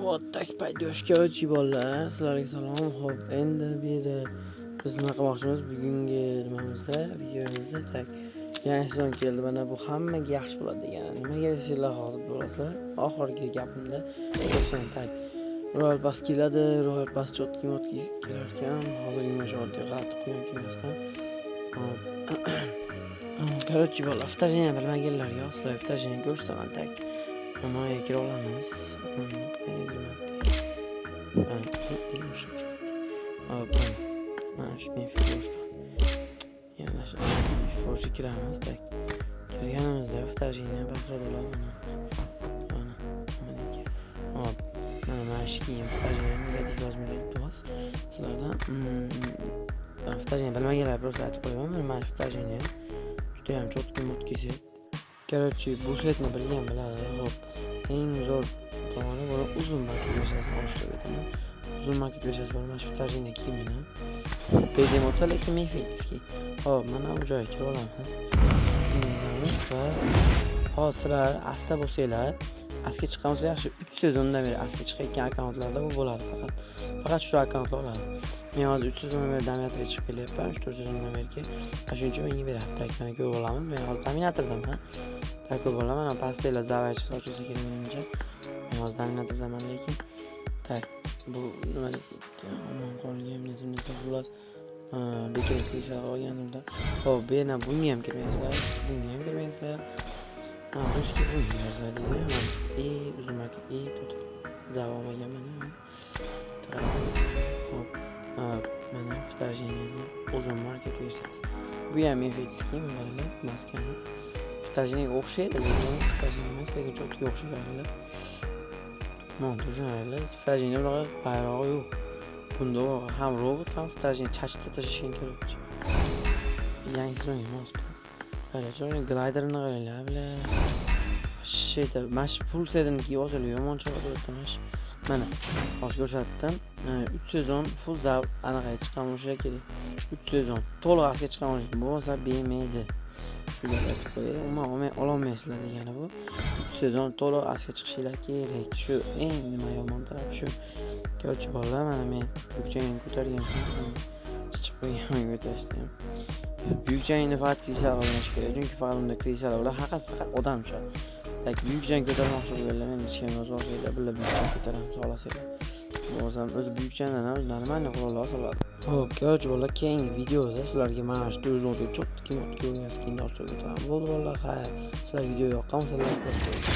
Otak paydoshga bolalar, sizlarga salom. Xo'p, endi bu yerda biz nima qilmoqchimiz? Bugungi nimamizda, videomizda yangi sezon keldi. Mana bu hammaga yaxshi bo'ladi degan. Nimaga desanglar hozir bilasizlar. Oxirgi gapimda qo'shsang royal pass keladi, royal pass chotki motki kelar ekan. Hozir yumush oddiy g'alati qo'ygan kelmasdan. Короче, bolalar, vtajeniya bilmaganlarga sizlar vtajeniya ko'rsataman tak. Mana kira olamiz. Mana shu forshi kiramiz tak. Kirganimizda vtajeniya bosadilar mana shu kiyim vtajeniya negativ yozmayapmiz. Sizlardan vtajeniya bilmaganlar просто aytib qo'yaman. Mana shu vtajeniya juda ham chotki motki set. Короче, bu setni bilgan biladi. Xo'p, eng zo'r tomoni buni uzun maket veshasini olishga aytaman. Uzun maket veshasi bor, mana shu vtajeniya kiyimini. Bedemotel lekin mefitskiy. Xo'p, mana bu joyga kirib olamiz. Va hozir sizlar asta bo'lsanglar, asga chiqqanimiz yaxshi 3 sezondan beri asga chiqayotgan akkauntlarda bu bo'ladi faqat shu akkauntlar oladi. Men hozir 3 sezondan beri dominatorga chiqib kelyapman, 3-4 sezondan beri. Shuning uchun menga beradi. Mana ko'rib olamiz. Men hozir dominatordaman. Ko'rib olaman. Mana pastda zavaychi sochilsa kerak menimcha. Men hozir dominatordaman lekin bu nima deb omon qolgan netimda bular bekor qilishlar olganimda. Xo'p, bu yerdan bunga ham kirmaysizlar. Bunga ham kirmaysizlar. Ruski bu yozadi. Uzun maket tut. Zavomaga mana. Xo'p, mana vtajeniyani uzun maket versiyasi. Bu ham mefitskiy mana maskani. Vtajeniyaga o'xshaydi, lekin vtajeniya emas, lekin chotga o'xshaydi. Montajlar, vtajeniya bunaqa bayrog'i yo'q. Bunda ham robot ham vtajeniya chachda tashishgan kerak. Yangi sezon emas. Qarang, gliderini qaranglar bilan. Shayda, mash full setini kiyib olsalar yomon chiqadi. Mana, hozir ko'rsatdim. 3 sezon full zav anaqa chiqqan bo'lishi kerak. 3 sezon to'liq asga chiqqan bo'lishi bo'lmasa bermaydi. Shunga aytib qo'yay, umuman ololmaysizlar degani bu. 3 sezon to'liq asga chiqishinglar kerak. Shu eng nima yomon tarafi shu. Ko'rchi bolalar, mana men bukchangni ko'targanman. Chiqib qo'yganman ko'tarishdan. Bukchangni faqat kristal olish kerak, chunki faqat unda kristal ular faqat odam tushadi. Buyukchang ko'tarmoqchi bo'lganlar men hech kim yozib olsanglar, birga buyukchang ko'taramiz xohlasanglar. O'zim o'z buyukchangdan ham normalniy qurollar soladi. Xo'p, ko'rchi bolalar, keyingi videoda sizlarga mana shu to'zonga chotki motki o'rgangan skinni ochib o'taman. Bo'ldi bolalar, xayr. Sizlar video yoqqan bo'lsa like bosing.